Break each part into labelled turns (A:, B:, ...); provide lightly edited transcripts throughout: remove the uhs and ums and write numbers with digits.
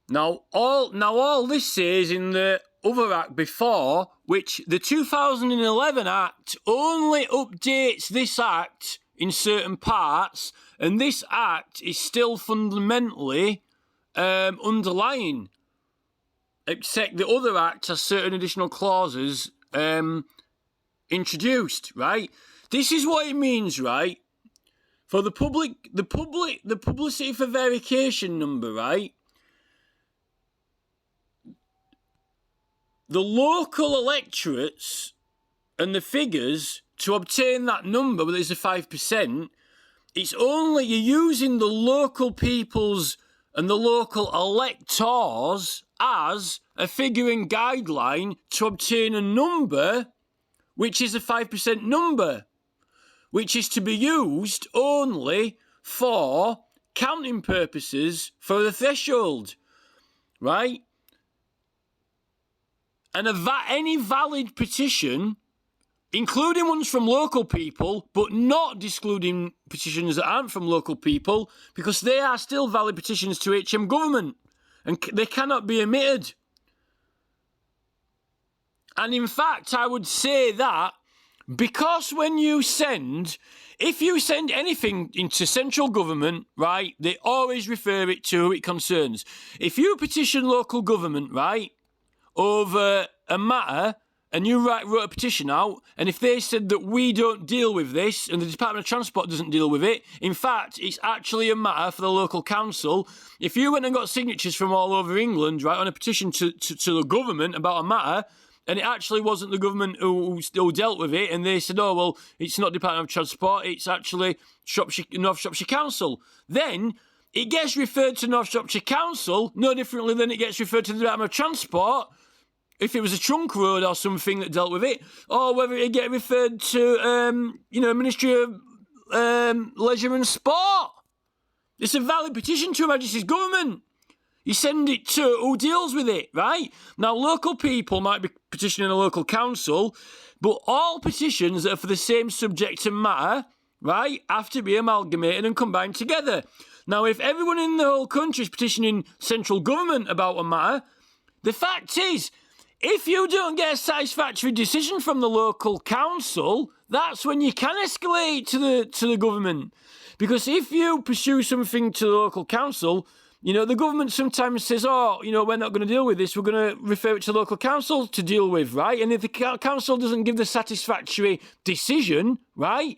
A: Now all this says in the other act before, which the 2011 Act only updates this act in certain parts, and this act is still fundamentally underlying, except the other act has certain additional clauses introduced, right? This is what it means, right? For the publicity for verification number, right? The local electorates and the figures to obtain that number, whether it's a 5%, it's only you're using the local peoples and the local electors as a figure and guideline to obtain a number which is a 5% number, which is to be used only for counting purposes for the threshold, right? And any valid petition, including ones from local people, but not excluding petitions that aren't from local people, because they are still valid petitions to HM government, and they cannot be omitted. And in fact, I would say that because if you send anything into central government, right, they always refer it to who it concerns. If you petition local government, right, over a matter, and you wrote a petition out, and if they said that we don't deal with this, and the Department of Transport doesn't deal with it, in fact, it's actually a matter for the local council. If you went and got signatures from all over England, right, on a petition to the government about a matter, and it actually wasn't the government who dealt with it, and they said, oh, well, it's not Department of Transport, it's actually North Shropshire Council, then it gets referred to North Shropshire Council no differently than it gets referred to the Department of Transport if it was a trunk road or something that dealt with it, or whether it get referred to, Ministry of Leisure and Sport. It's a valid petition to Her Majestys government. You send it to who deals with it, right? Now, local people might be petitioning a local council, but all petitions that are for the same subject and matter, right, have to be amalgamated and combined together. Now, if everyone in the whole country is petitioning central government about a matter, the fact is, if you don't get a satisfactory decision from the local council, that's when you can escalate to the government. Because if you pursue something to the local council, the government sometimes says, oh, we're not going to deal with this, we're going to refer it to the local council to deal with, right? And if the council doesn't give the satisfactory decision, right,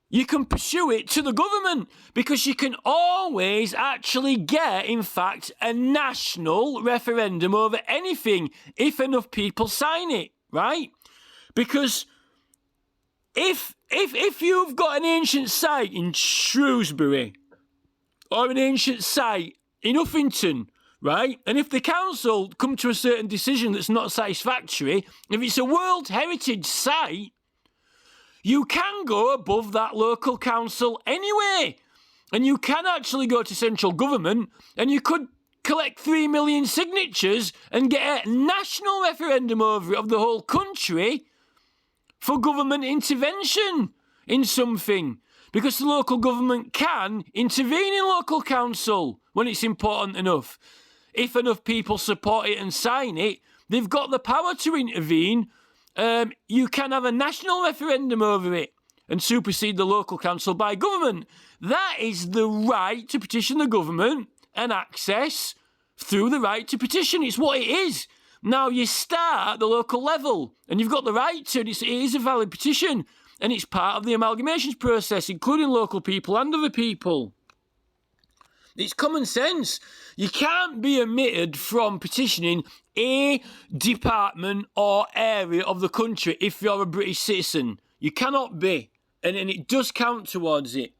A: you can pursue it to the government, because you can always actually get, in fact, a national referendum over anything if enough people sign it, right? Because if you've got an ancient site in Shrewsbury or an ancient site in Uffington, right, and if the council come to a certain decision that's not satisfactory, if it's a World Heritage site, you can go above that local council anyway. And you can actually go to central government and you could collect 3 million signatures and get a national referendum over it of the whole country for government intervention in something. Because the local government can intervene in local council when it's important enough. If enough people support it and sign it, they've got the power to intervene. You can have a national referendum over it and supersede the local council by government. That is the right to petition the government and access through the right to petition. It's what it is. Now, you start at the local level and you've got the right to, it is a valid petition, and it's part of the amalgamations process, including local people and other people. It's common sense. You can't be omitted from petitioning a department or area of the country if you're a British citizen. You cannot be. And it does count towards it.